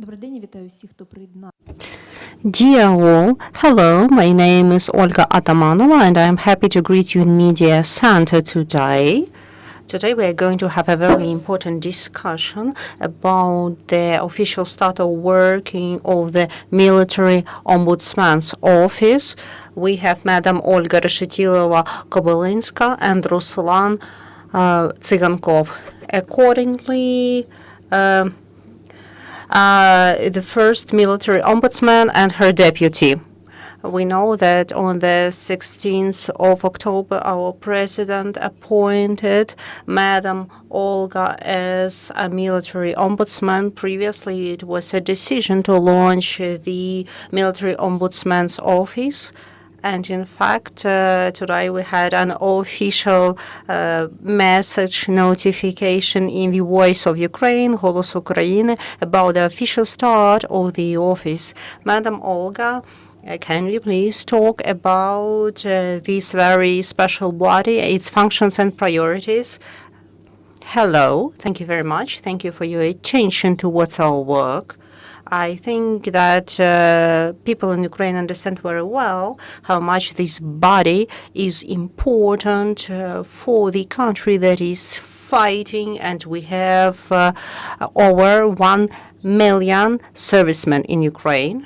Добрий день, вітаю всіх, хто приєднав. Dear all, hello, my name is Olga Atamanova and I'm happy to greet you in Media Center today. Today we are going to have a very important discussion about the official start of working of the Military Ombudsman's Office. We have Madam Olga Reshetylova Kobylynska and Ruslan Tsyhankov. Accordingly, the first military ombudsman and her deputy. We know that on the 16th of October, our president appointed Madam Olga as a military ombudsman. Previously, it was a decision to launch the military ombudsman's office. And in fact, today we had an official message notification in the Voice of Ukraine, Голос України, about the official start of the office. Madam Olga, can you please talk about this very special body, its functions and priorities? Hello, thank you very much. Thank you for your attention towards our work. I think that people in Ukraine understand very well how much this body is important for the country that is fighting, and we have over 1 million servicemen in Ukraine.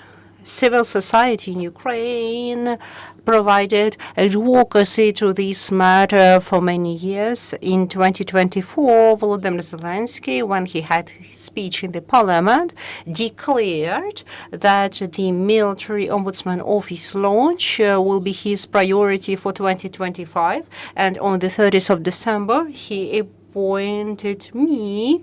Civil society in Ukraine provided advocacy to this matter for many years. In 2024, Volodymyr Zelensky, when he had his speech in the parliament, declared that the military ombudsman office launch will be his priority for 2025. And on the 30th of December, he appointed me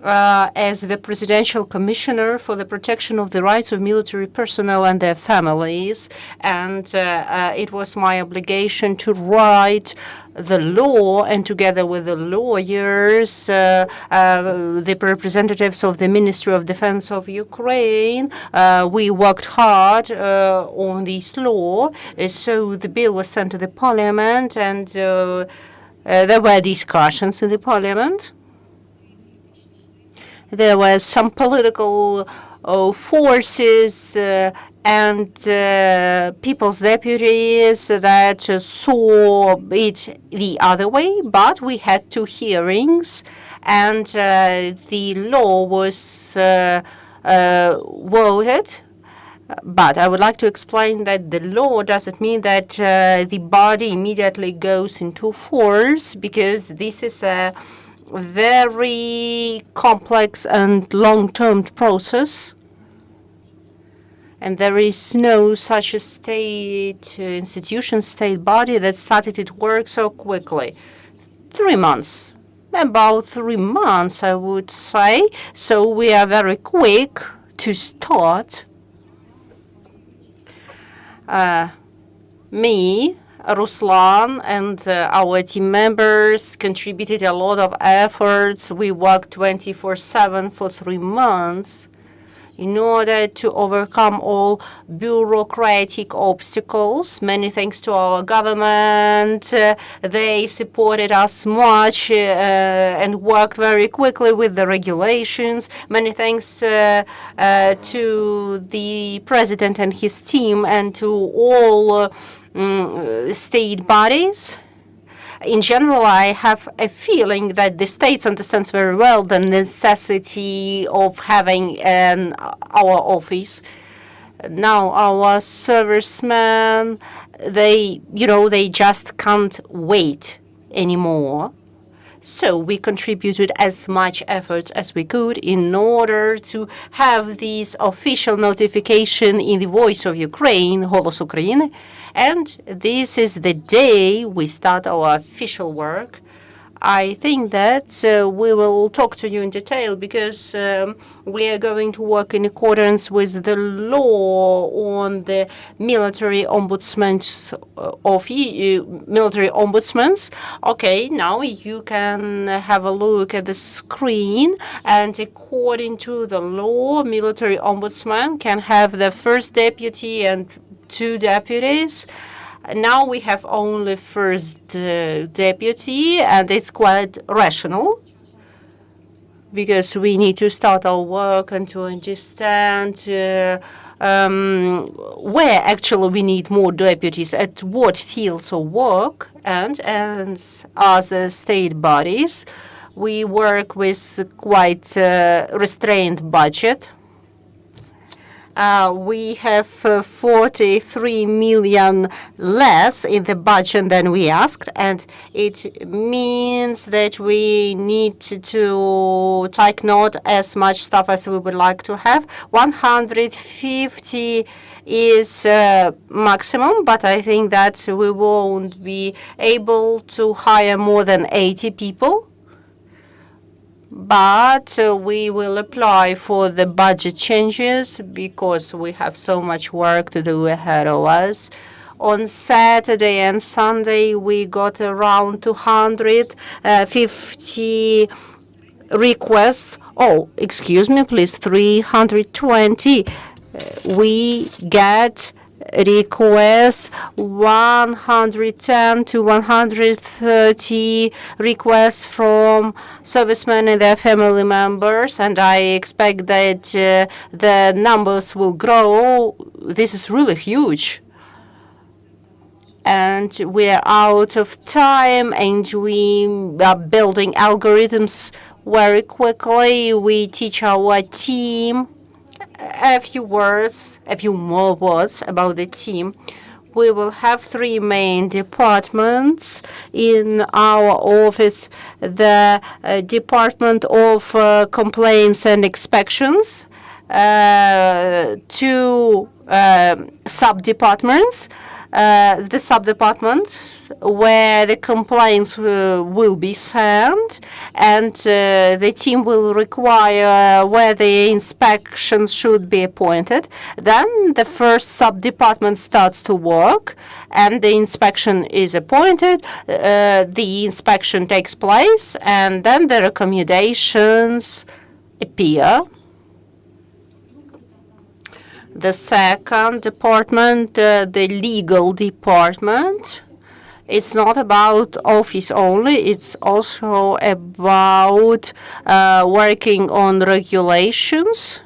as the Presidential Commissioner for the Protection of the Rights of Military Personnel and their families. And it was my obligation to write the law, and together with the lawyers, the representatives of the Ministry of Defense of Ukraine, we worked hard on this law. So the bill was sent to the parliament, and there were discussions in the parliament. There were some political forces and people's deputies that saw it the other way, but we had 2 hearings, and the law was voted. But I would like to explain that the law doesn't mean that the body immediately goes into force, because this is a very complex and long-term process, and there is no such a state institution, state body that started its work so quickly. 3 months, about 3 months, I would say. So we are very quick to start. Me, Ruslan, and our team members contributed a lot of efforts. We worked 24/7 for 3 months in order to overcome all bureaucratic obstacles. Many thanks to our government. They supported us much and worked very quickly with the regulations. Many thanks to the president and his team, and to all state bodies. In general, I have a feeling that the states understands very well the necessity of having our office. Now our servicemen, they just can't wait anymore. So we contributed as much effort as we could in order to have this official notification in the Voice of Ukraine, Голос України. And this is the day we start our official work. I think that we will talk to you in detail, because we are going to work in accordance with the law on the military ombudsman's military ombudsmans. Okay, now you can have a look at the screen, and according to the law, military ombudsman can have the first deputy and 2 deputies. Now we have only first deputy, and it's quite rational. because we need to start our work and to understand where actually we need more deputies, at what fields of work, and as other state bodies, we work with quite restrained budget. We have 43 million less in the budget than we asked, and it means that we need to take not as much stuff as we would like to have. 150 is maximum, but I think that we won't be able to hire more than 80 people. But we will apply for the budget changes because we have so much work to do ahead of us. On Saturday and Sunday, we got around 250 requests. Oh, excuse me, please, 320. We get request 110 to 130 requests from servicemen and their family members, and I expect that the numbers will grow. This is really huge. And we are out of time, and we are building algorithms very quickly. We teach our team a few more words about the team. We will have 3 main departments in our office: the Department of Complaints and Inspections, 2 sub-departments, the sub-departments where the complaints will be sent, and the team will require where the inspections should be appointed. Then the first sub-department starts to work, and the inspection is appointed. The inspection takes place, and then the recommendations appear. The second department, the legal department, it's not about office only. It's also about working on regulations,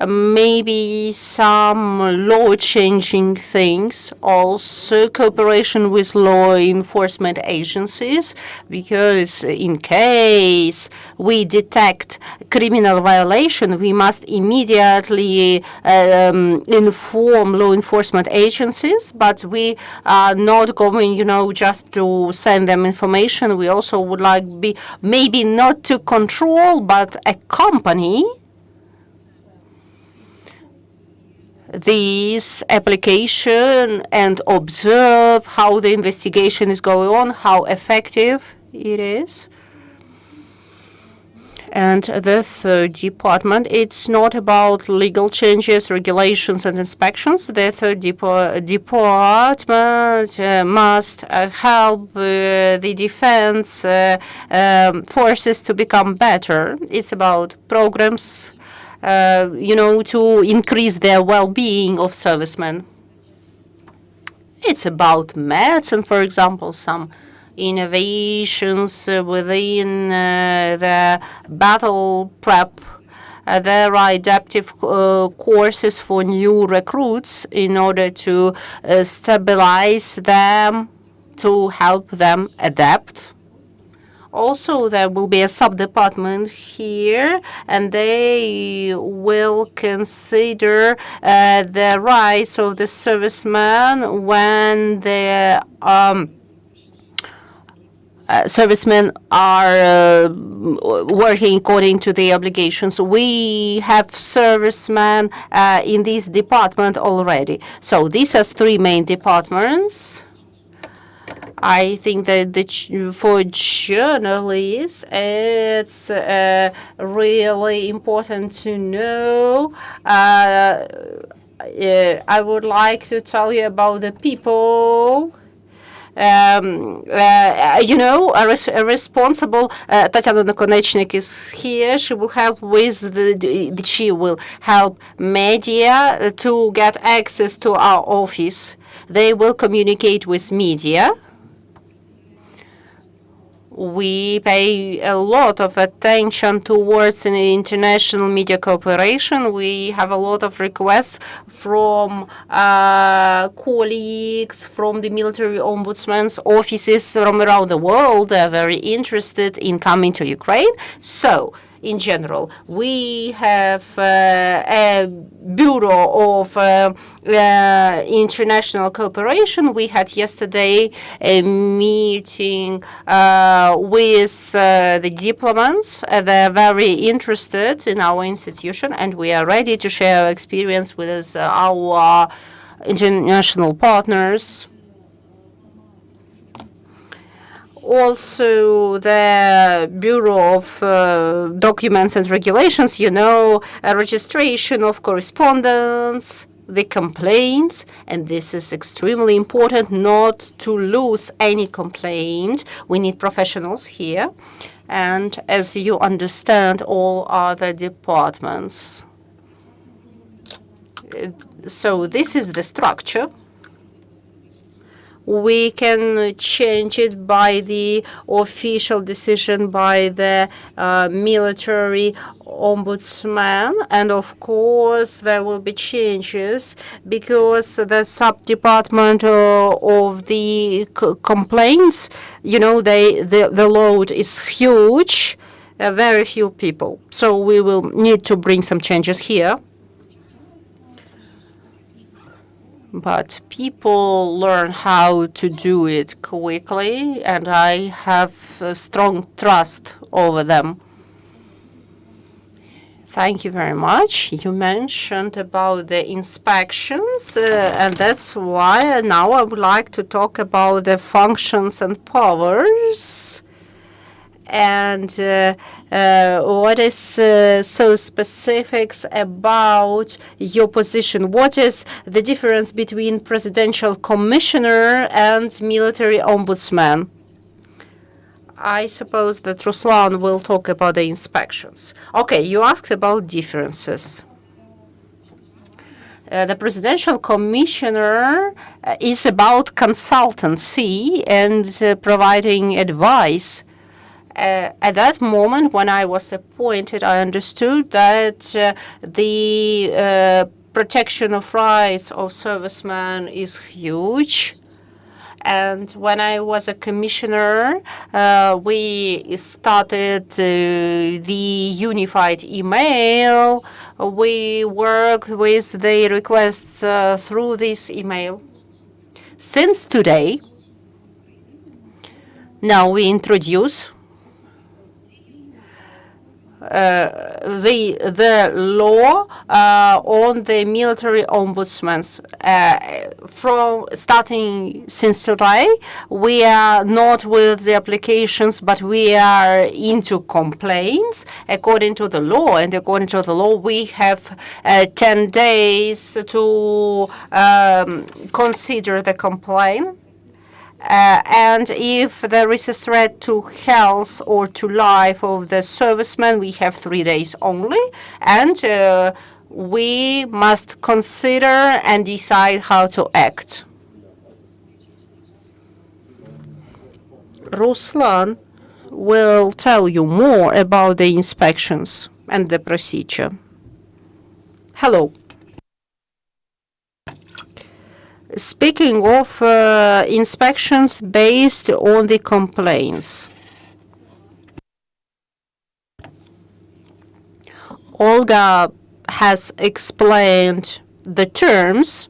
maybe some law-changing things, also cooperation with law enforcement agencies, because in case we detect criminal violation, we must immediately inform law enforcement agencies, but we are not going, just to send them information. We also would like maybe not to control, but accompany this application and observe how the investigation is going on, how effective it is. And the third department, it's not about legal changes, regulations, and inspections. The third department must help the defense forces to become better. It's about programs to increase their well-being of servicemen. It's about medicine, for example, some innovations within the battle prep. There are adaptive courses for new recruits in order to stabilize them, to help them adapt. Also, there will be a sub-department here, and they will consider the rights of the servicemen when the servicemen are working according to the obligations. We have servicemen in this department already. So these are 3 main departments. I think that for journalists, it's really important to know. I would like to tell you about the people. A responsible Tatiana Nakonechnik is here. She will help with she will help media to get access to our office. They will communicate with media. We pay a lot of attention towards an international media cooperation. We have a lot of requests from colleagues from the military ombudsman's offices from around the world. They're very interested in coming to Ukraine. So, in general, we have a Bureau of International Cooperation. We had yesterday a meeting with the diplomats. They're very interested in our institution, and we are ready to share our experience with our international partners. Also, the Bureau of Documents and Regulations, a registration of correspondence, the complaints, and this is extremely important not to lose any complaint. We need professionals here, and as you understand, all other departments. So this is the structure. We can change it by the official decision by the military ombudsman. And of course, there will be changes because the sub-department of the complaints, the load is huge, very few people. So we will need to bring some changes here. But people learn how to do it quickly, and I have a strong trust over them. Thank you very much. You mentioned about the inspections, and that's why now I would like to talk about the functions and powers. And what is so specifics about your position? What is the difference between presidential commissioner and military ombudsman? I suppose that Ruslan will talk about the inspections. Okay, you asked about differences. The presidential commissioner is about consultancy and providing advice. At that moment, when I was appointed, I understood that the protection of rights of servicemen is huge. And when I was a commissioner, we started the unified email. We work with the requests through this email. Since today, now we introduce the law on the military ombudsmans. From starting since today, we are not with the applications, but we are into complaints according to the law. And according to the law, we have 10 days to consider the complaint. And if there is a threat to health or to life of the serviceman, we have 3 days only. And we must consider and decide how to act. Ruslan will tell you more about the inspections and the procedure. Hello. Speaking of inspections based on the complaints, Olga has explained the terms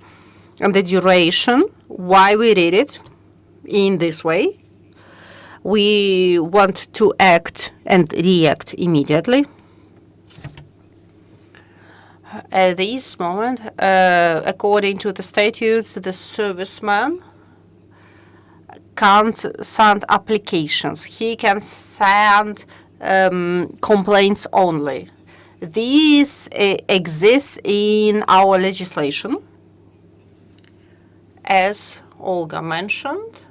and the duration, why we did it in this way. We want to act and react immediately. At this moment, according to the statutes, the serviceman can't send applications. He can send complaints only. This exists in our legislation. As Olga mentioned,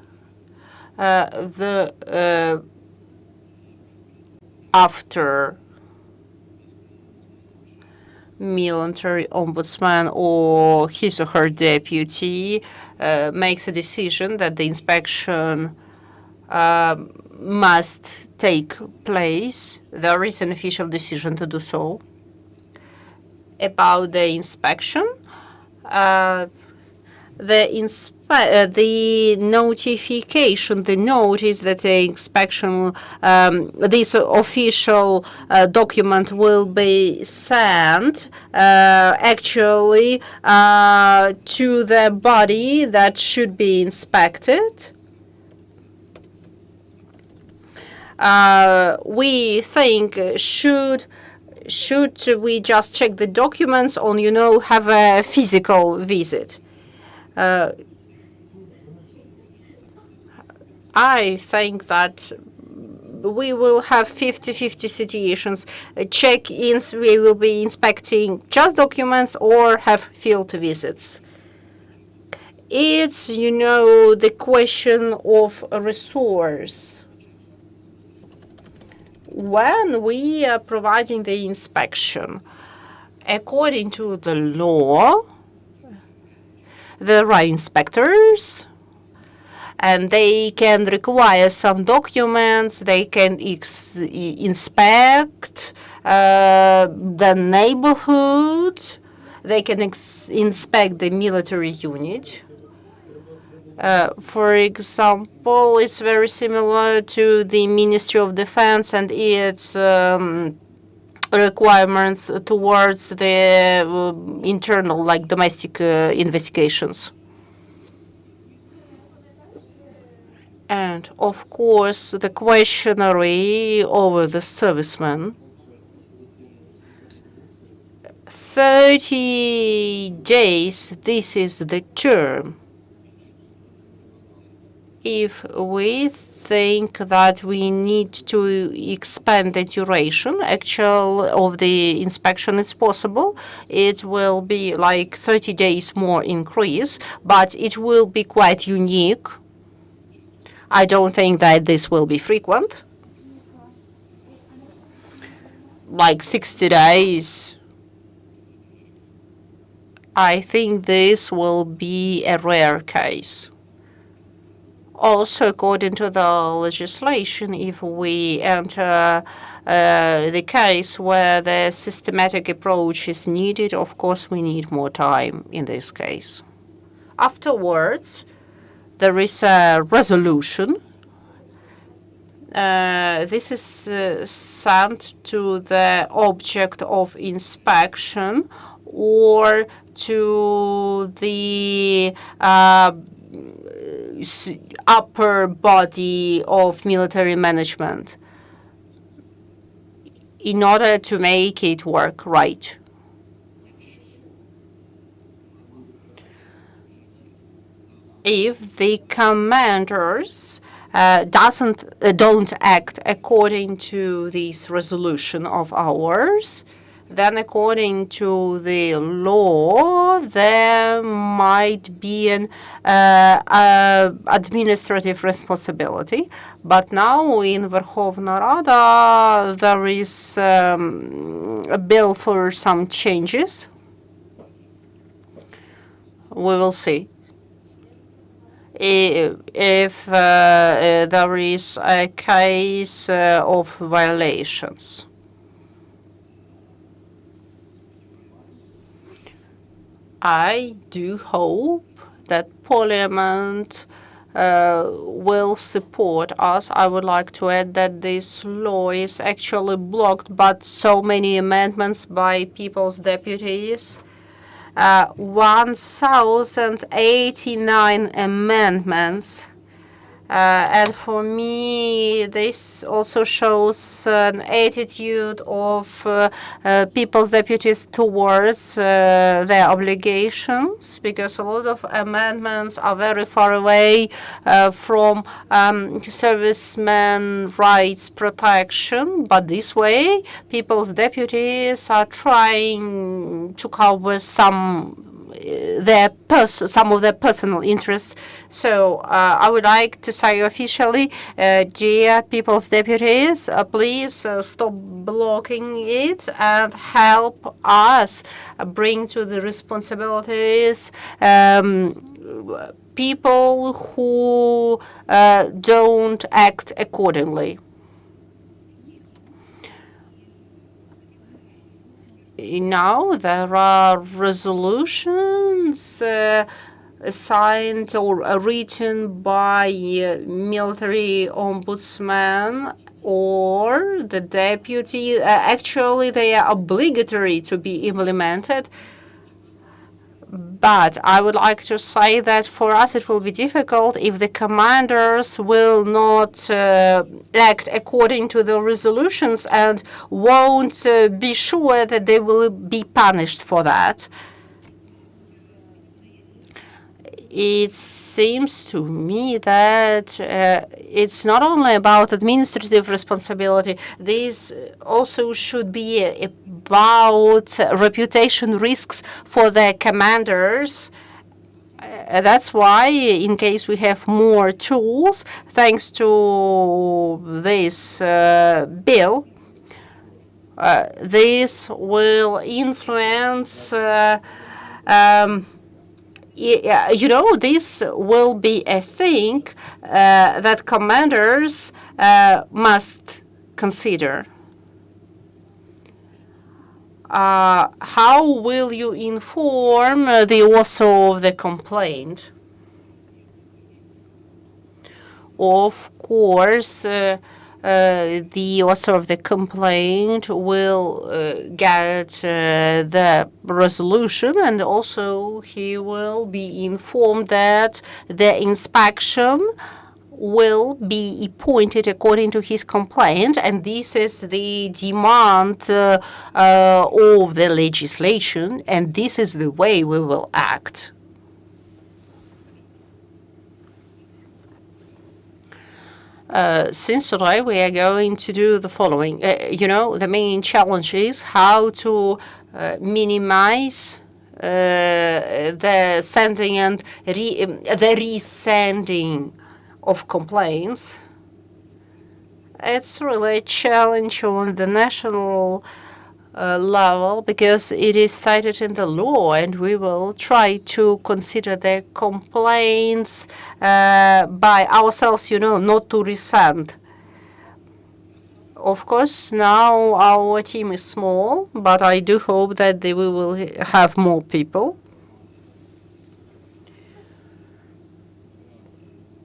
after military ombudsman or his or her deputy makes a decision that the inspection must take place. There is an official decision to do so. About the inspection, the notification, the notice that the inspection, this official document will be sent actually to the body that should be inspected. We think should we just check the documents or, have a physical visit? I think that we will have 50-50 situations. Check-ins, we will be inspecting just documents or have field visits. It's, the question of a resource. When we are providing the inspection, according to the law, there are inspectors, and they can require some documents. They can inspect the neighborhood. They can inspect the military unit. For example, it's very similar to the Ministry of Defense and its requirements towards the internal, like domestic investigations. And, of course, the questionnaire over the servicemen. 30 days, this is the term. If we think that we need to expand the duration of the inspection, it's possible. It will be like 30 days more increase, but it will be quite unique. I don't think that this will be frequent. Like 60 days. I think this will be a rare case. Also, according to the legislation, if we enter the case where the systematic approach is needed, of course, we need more time in this case. Afterwards, there is a resolution. This is sent to the object of inspection or to the upper body of military management in order to make it work right. If the commanders don't act according to this resolution of ours, then according to the law, there might be an administrative responsibility. But now in Verkhovna Rada, there is a bill for some changes. We will see if there is a case of violations. I do hope that Parliament will support us. I would like to add that this law is actually blocked by so many amendments by people's deputies. 1,089 amendments. And for me, this also shows an attitude of people's deputies towards their obligations, because a lot of amendments are very far away from servicemen rights protection. But this way, people's deputies are trying to cover some some of their personal interests. So I would like to say officially, dear People's Deputies, please stop blocking it and help us bring to the responsibilities people who don't act accordingly. Now there are resolutions signed or written by military ombudsman or the deputy. Actually, they are obligatory to be implemented. But I would like to say that for us it will be difficult if the commanders will not act according to the resolutions and won't be sure that they will be punished for that. It seems to me that it's not only about administrative responsibility. This also should be about reputation risks for the commanders. That's why, in case we have more tools, thanks to this bill, this will influence this will be a thing that commanders must consider. How will you inform the author of the complaint? Of course, the author of the complaint will get the resolution, and also he will be informed that the inspection will be appointed according to his complaint, and this is the demand of the legislation, and this is the way we will act. Since today we are going to do the following. The main challenge is how to minimize the sending and the resending of complaints. It's really a challenge on the national level because it is stated in the law, and we will try to consider the complaints by ourselves, not to resend. Of course, now our team is small, but I do hope that we will have more people.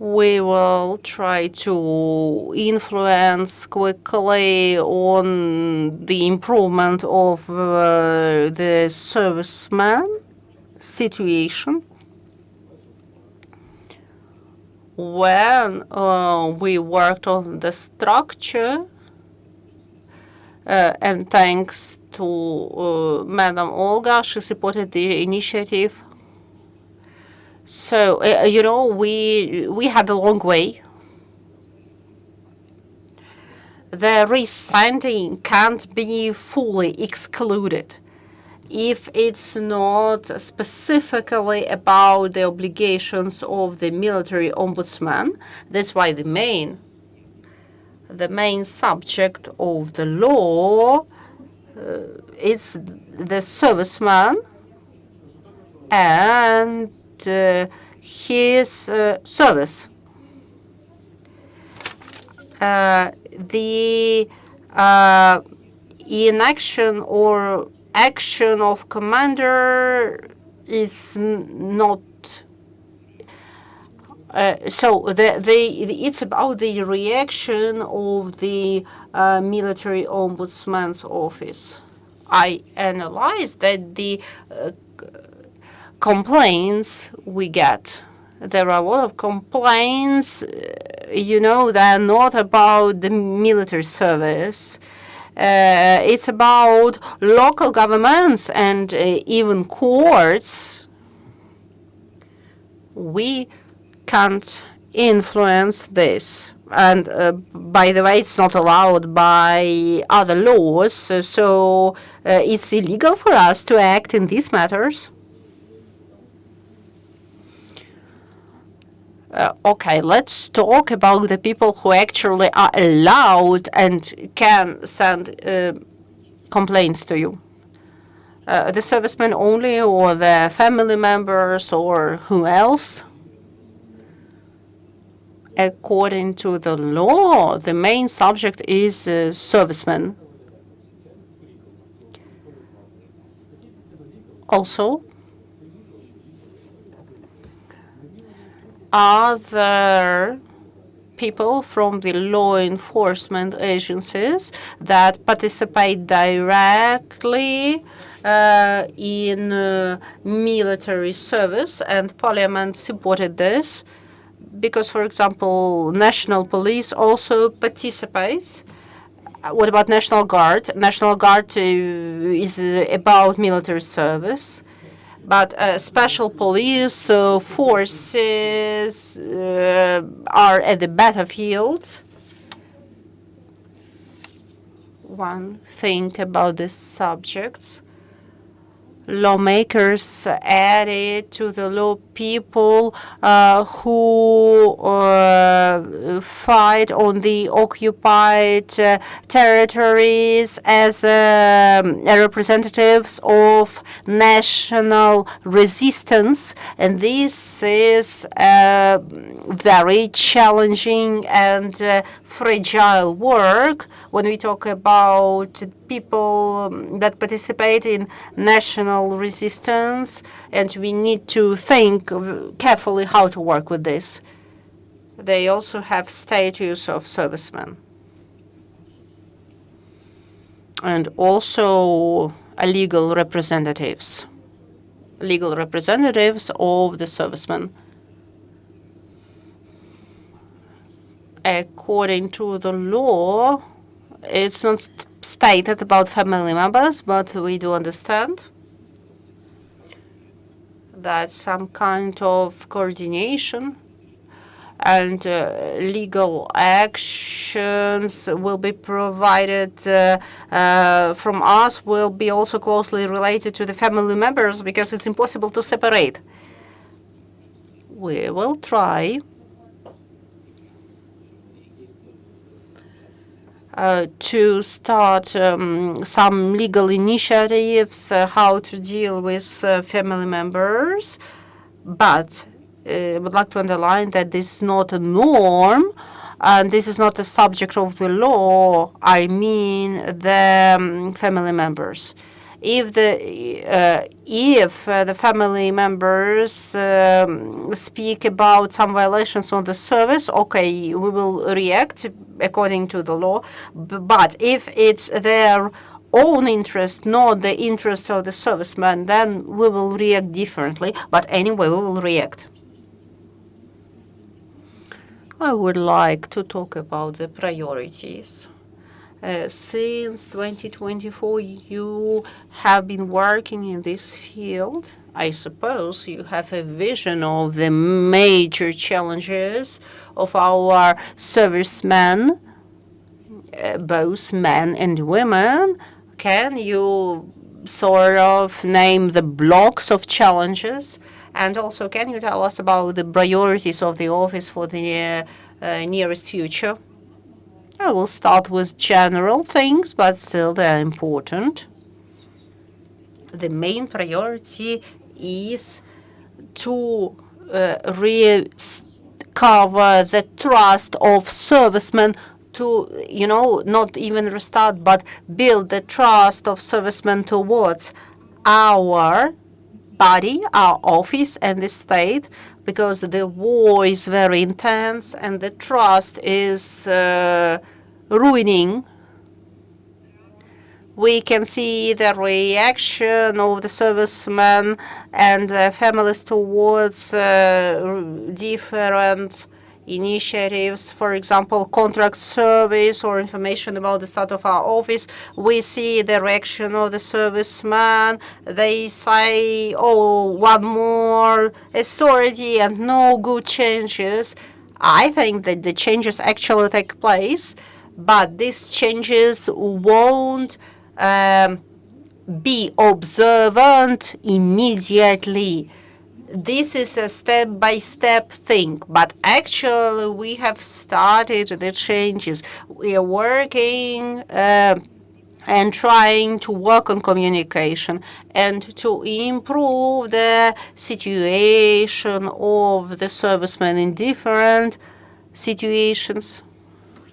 We will try to influence quickly on the improvement of the serviceman situation. When we worked on the structure, and thanks to Madam Olga, she supported the initiative. So, we had a long way. The resending can't be fully excluded if it's not specifically about the obligations of the military ombudsman. That's why the main subject of the law is the serviceman and his service. The inaction or action of commander is not. It's about the reaction of the military ombudsman's office. I analyzed that the complaints we get. There are a lot of complaints, that are not about the military service. It's about local governments and even courts. We can't influence this. And by the way, it's not allowed by other laws, so it's illegal for us to act in these matters. Okay, let's talk about the people who actually are allowed and can send complaints to you. The servicemen only, or the family members, or who else? According to the law, the main subject is servicemen. Also, other people from the law enforcement agencies that participate directly in military service, and Parliament supported this because, for example, National Police also participates. What about National Guard? National Guard is about military service. But special police forces are at the battlefield. One thing about these subjects, lawmakers added to the law people who fight on the occupied territories as representatives of national resistance. And this is very challenging and fragile work when we talk about people that participate in national resistance, and we need to think carefully how to work with this. They also have status of servicemen and also legal representatives of the servicemen. According to the law, it's not stated about family members, but we do understand that some kind of coordination and legal actions will be provided from us, will be also closely related to the family members, because it's impossible to separate. We will try to start some legal initiatives how to deal with family members, but I would like to underline that this is not a norm, and this is not a subject of the law. I mean the family members. If the family members speak about some violations on the service, okay, we will react according to the law. But if it's their own interest, not the interest of the serviceman, then we will react differently. But anyway, we will react. I would like to talk about the priorities. Since 2024, you have been working in this field. I suppose you have a vision of the major challenges of our servicemen, both men and women. Can you sort of name the blocks of challenges? And also, can you tell us about the priorities of the office for the nearest future? I will start with general things, but still they're important. The main priority is to recover the trust of servicemen, to, not even restart, but build the trust of servicemen towards our body, our office, and the state, because the war is very intense and the trust is ruining. We can see the reaction of the servicemen and families towards different initiatives, for example, contract service or information about the start of our office. We see the reaction of the serviceman. They say, oh, one more authority and no good changes. I think that the changes actually take place, but these changes won't be observant immediately. this is a step-by-step thing, but actually we have started the changes. We are working and trying to work on communication and to improve the situation of the servicemen in different situations.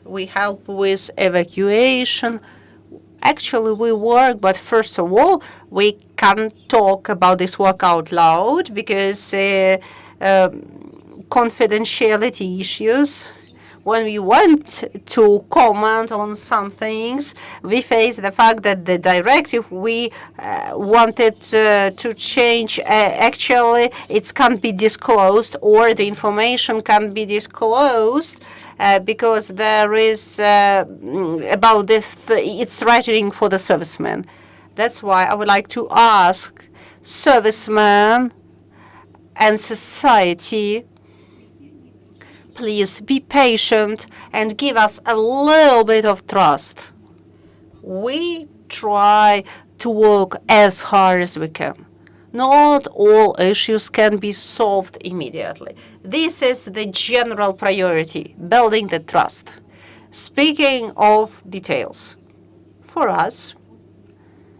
We help with evacuation. Actually, we work, but first of all, we can't talk about this work out loud because confidentiality issues. When we want to comment on some things, we face the fact that the directive we wanted to change, actually, it can't be disclosed, or the information can't be disclosed because there is about this, it's writing for the servicemen. That's why I would like to ask servicemen and society, please be patient and give us a little bit of trust. We try to work as hard as we can. Not all issues can be solved immediately. This is the general priority, building the trust. Speaking of details, for us,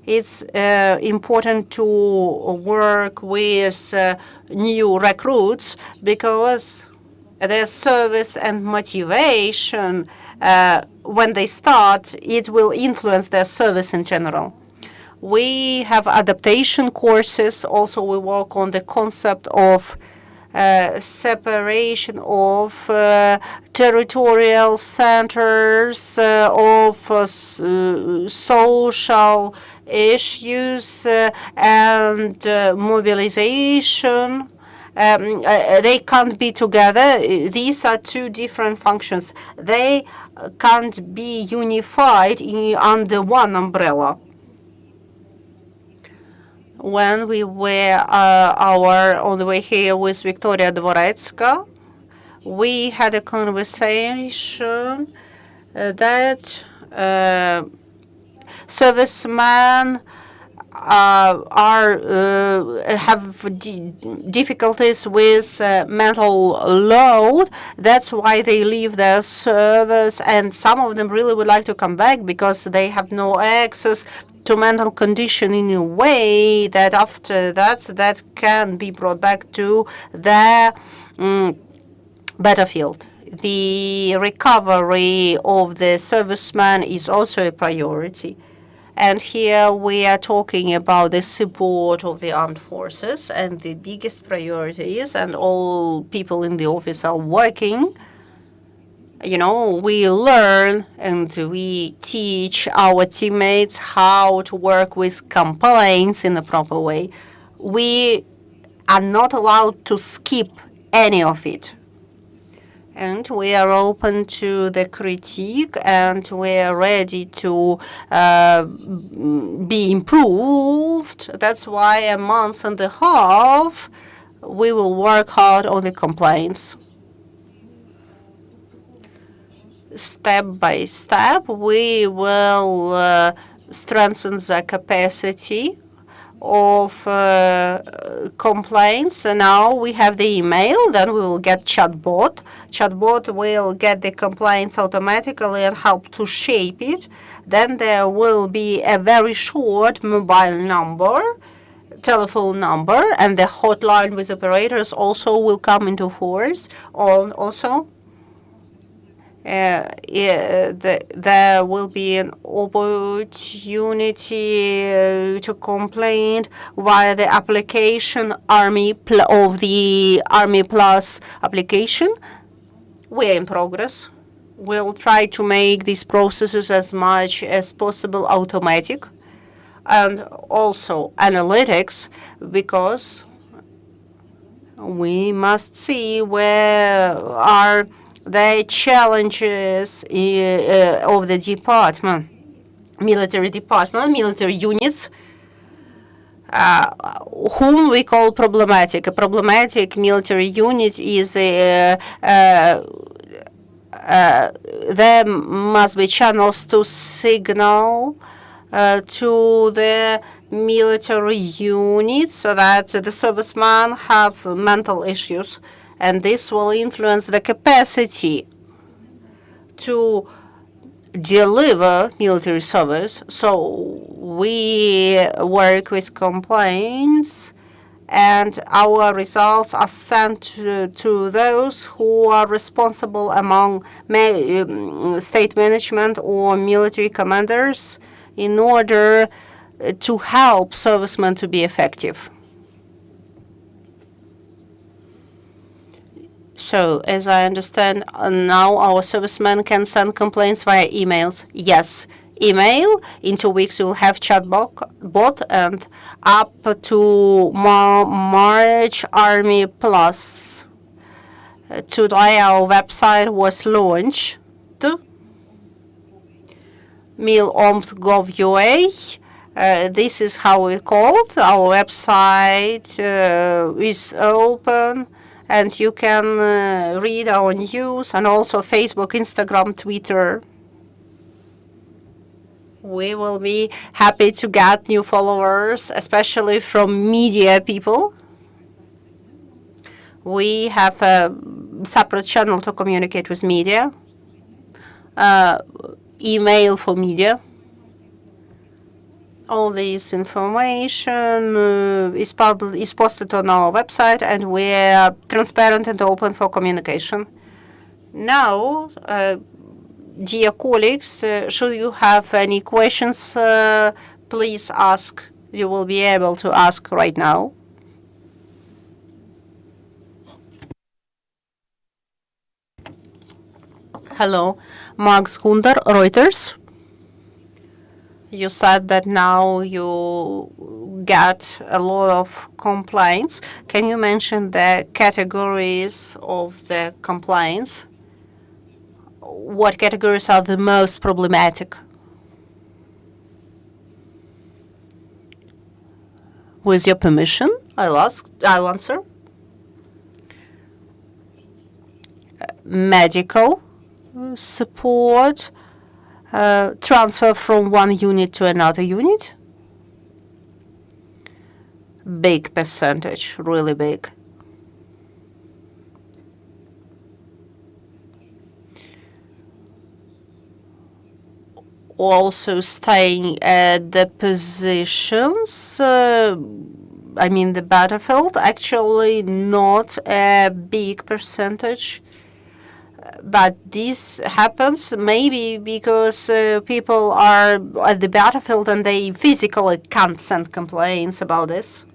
it's important to work with new recruits because their service and motivation, when they start, it will influence their service in general. We have adaptation courses. Also, we work on the concept of separation of territorial centers of social issues and mobilization. They can't be together. These are two different functions. They can't be unified under one umbrella. When we were on the way here with Victoria Dvoretska, we had a conversation that servicemen have difficulties with mental load. That's why they leave their service, and some of them really would like to come back because they have no access to mental condition in a way that after that can be brought back to their battlefield. The recovery of the serviceman is also a priority. And here we are talking about the support of the armed forces, and the biggest priority is, and all people in the office are working. You know, we learn and we teach our teammates how to work with complaints in a proper way. We are not allowed to skip any of it. And we are open to the critique, and we are ready to be improved. That's why a month and a half we will work hard on the complaints. Step by step, we will strengthen the capacity of complaints. And now we have the email, then we will get chatbot. Chatbot will get the complaints automatically and help to shape it. Then there will be a very short mobile number, telephone number, and the hotline with operators also will come into force. Also, there will be an opportunity to complain via the application of the Army Plus application. We are in progress. We'll try to make these processes as much as possible automatic, and also analytics, because we must see where are the challenges of the department, military units, whom we call problematic. A problematic military unit is there must be channels to signal to the military units so that the servicemen have mental issues, and this will influence the capacity to deliver military service. So we work with complaints, and our results are sent to those who are responsible among state management or military commanders in order to help servicemen to be effective. So, as I understand, now our servicemen can send complaints via emails. Yes, email. In 2 weeks, we will have chatbot, and up to March Army Plus. Today, our website was launched. mil.omb.gov.ua. This is how it's called. Our website is open, and you can read our news, and also Facebook, Instagram, Twitter. We will be happy to get new followers, especially from media people. We have a separate channel to communicate with media, email for media. All this information is posted on our website, and we are transparent and open for communication. Now, dear colleagues, should you have any questions, please ask. You will be able to ask right now. Hello, Max Gunder, Reuters. You said that now you get a lot of complaints. Can you mention the categories of the complaints? What categories are the most problematic? With your permission, I'll answer. Medical support, transfer from one unit to another unit. Big percentage, really big. Also staying at the positions, I mean the battlefield, actually not a big percentage. But this happens maybe because people are at the battlefield and they physically can't send complaints about this.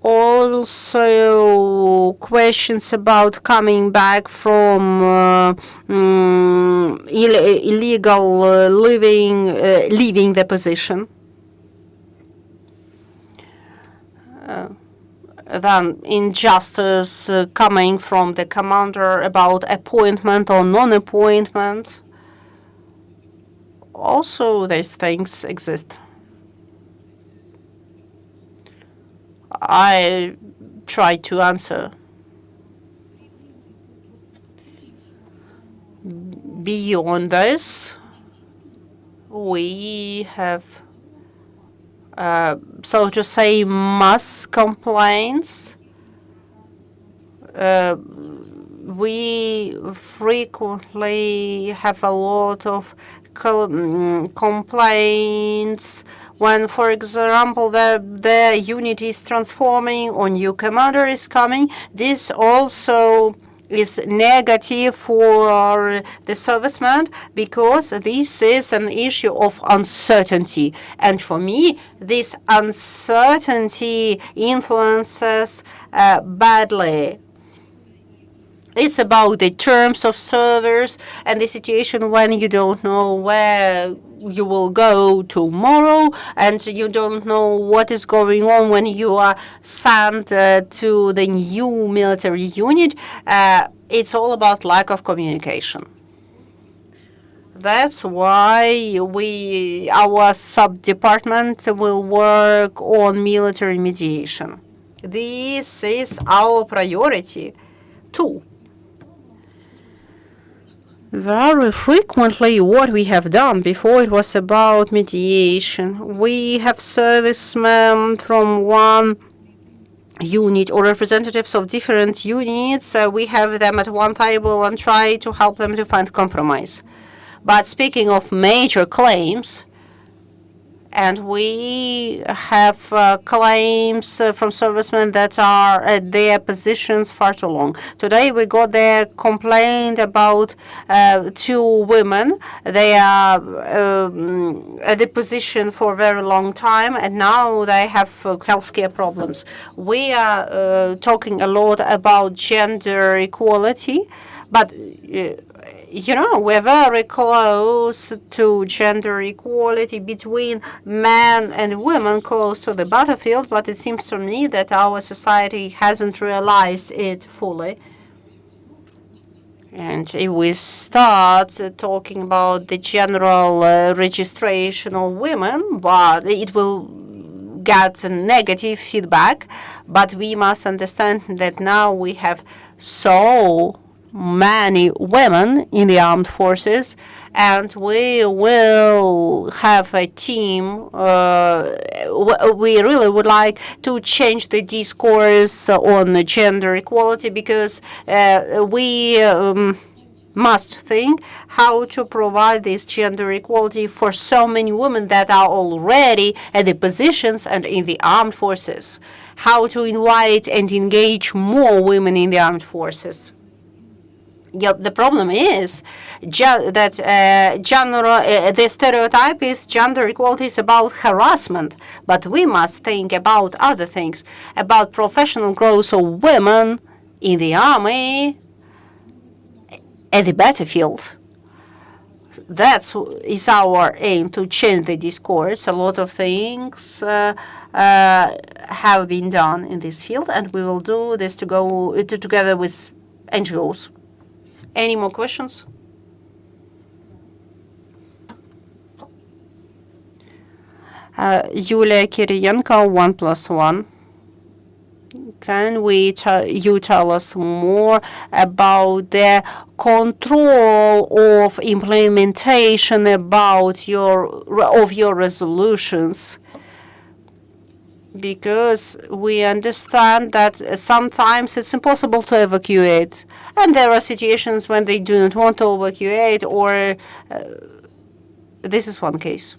Also, questions about coming back from illegal leaving the position. Then injustice coming from the commander about appointment or non-appointment. Also, these things exist. I try to answer. Beyond this, we have so to say, mass complaints. We frequently have a lot of complaints when, for example, the unit is transforming or new commander is coming. This also is negative for the serviceman because this is an issue of uncertainty. And for me, this uncertainty influences badly. It's about the terms of service and the situation when you don't know where you will go tomorrow and you don't know what is going on when you are sent to the new military unit. It's all about lack of communication. That's why our sub-department will work on military mediation. This is our priority too. Very frequently, what we have done before, it was about mediation. We have servicemen from one unit or representatives of different units. We have them at one table and try to help them to find compromise. But speaking of major claims, and we have claims from servicemen that are at their positions far too long. Today we got their complaint about 2 women. They are at the position for a very long time, and now they have healthcare problems. We are talking a lot about gender equality, but we're very close to gender equality between men and women, close to the battlefield, but it seems to me that our society hasn't realized it fully. And if we start talking about the general registration of women, but it will get negative feedback. But we must understand that now we have so many women in the armed forces, and we will have a team. We really would like to change the discourse on gender equality, because we must think how to provide this gender equality for so many women that are already at the positions and in the armed forces. How to invite and engage more women in the armed forces. The problem is that the stereotype is gender equality is about harassment, but we must think about other things, about professional growth of women in the army, at the battlefield. That is our aim, to change the discourse. A lot of things have been done in this field, and we will do this together with NGOs. Any more questions? Yulia Kiriyenko, 1+1. Can you tell us more about the control of implementation of your resolutions? Because we understand that sometimes it's impossible to evacuate, and there are situations when they do not want to evacuate, or this is one case.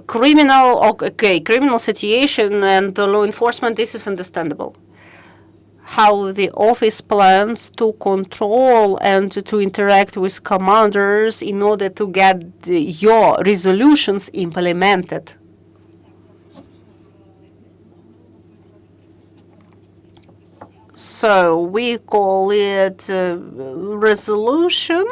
Criminal situation and the law enforcement, this is understandable. How the office plans to control and to interact with commanders in order to get your resolutions implemented. So we call it resolution.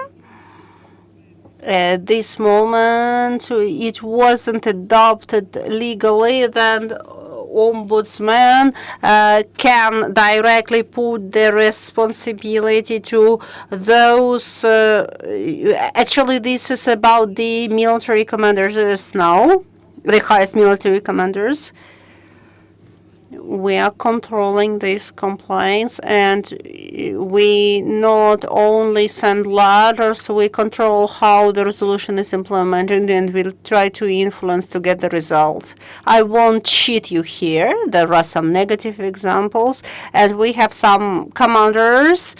At this moment, it wasn't adopted legally, then Ombudsman can directly put the responsibility to those. Actually, this is about the military commanders now, the highest military commanders. We are controlling these complaints, and we not only send letters, we control how the resolution is implemented, and we'll try to influence to get the result. I won't cheat you here. There are some negative examples, and we have some commanders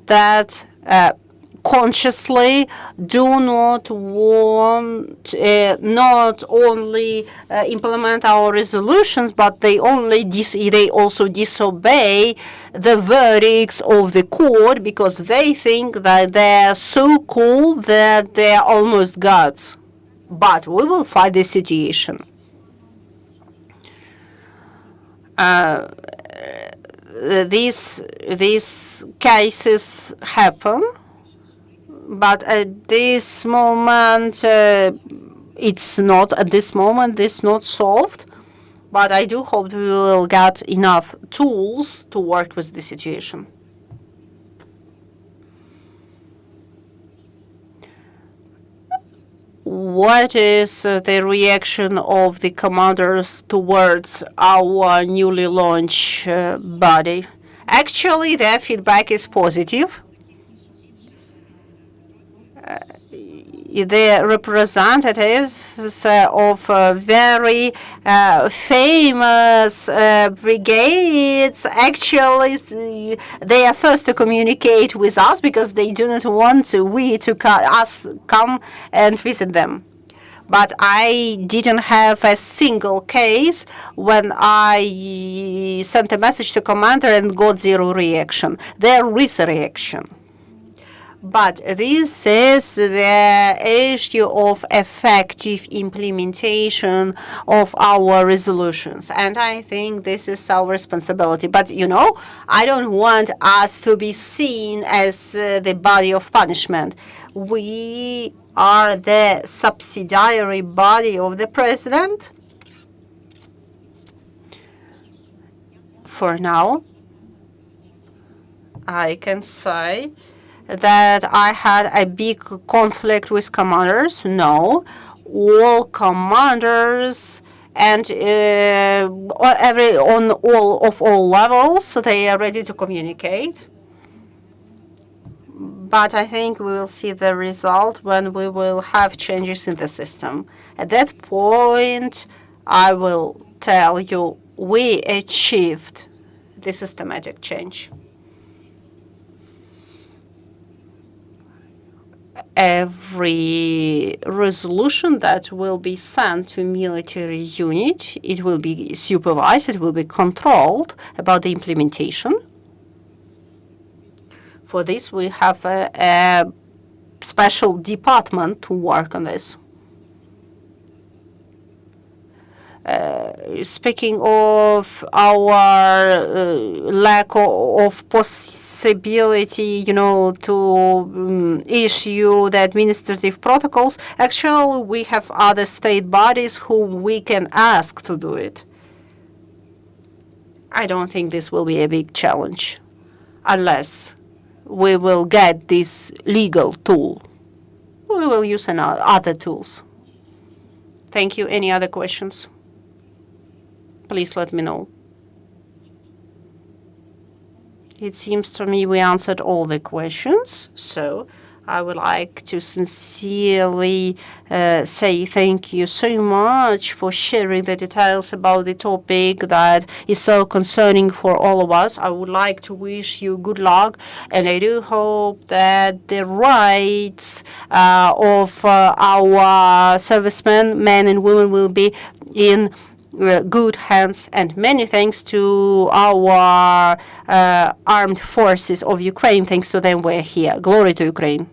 that consciously do not want not only implement our resolutions, but they also disobey the verdicts of the court, because they think that they're so cool that they're almost gods. But we will fight this situation. These cases happen. But at this moment, it's not solved. But I do hope we will get enough tools to work with the situation. What is the reaction of the commanders towards our newly launched body? Actually, their feedback is positive. the representatives of very famous brigades, actually, they are first to communicate with us because they do not want us come and visit them. But I didn't have a single case when I sent a message to commander and got zero reaction. There is a reaction. But this is the issue of effective implementation of our resolutions. And I think this is our responsibility. But, I don't want us to be seen as the body of punishment. We are the subsidiary body of the president. For now, I can say that I had a big conflict with commanders. No, all commanders and on all levels, they are ready to communicate. But I think we will see the result when we will have changes in the system. At that point, I will tell you we achieved the systematic change. Every resolution that will be sent to military unit, it will be supervised, it will be controlled about the implementation. For this, we have a special department to work on this. Speaking of our lack of possibility, to issue the administrative protocols, actually, we have other state bodies whom we can ask to do it. I don't think this will be a big challenge, unless we will get this legal tool. We will use other tools. Thank you. Any other questions? Please let me know. It seems to me we answered all the questions, so I would like to sincerely say thank you so much for sharing the details about the topic that is so concerning for all of us. I would like to wish you good luck, and I do hope that the rights of our servicemen, men and women, will be in good hands. And many thanks to our armed forces of Ukraine. Thanks to them, we're here. Glory to Ukraine.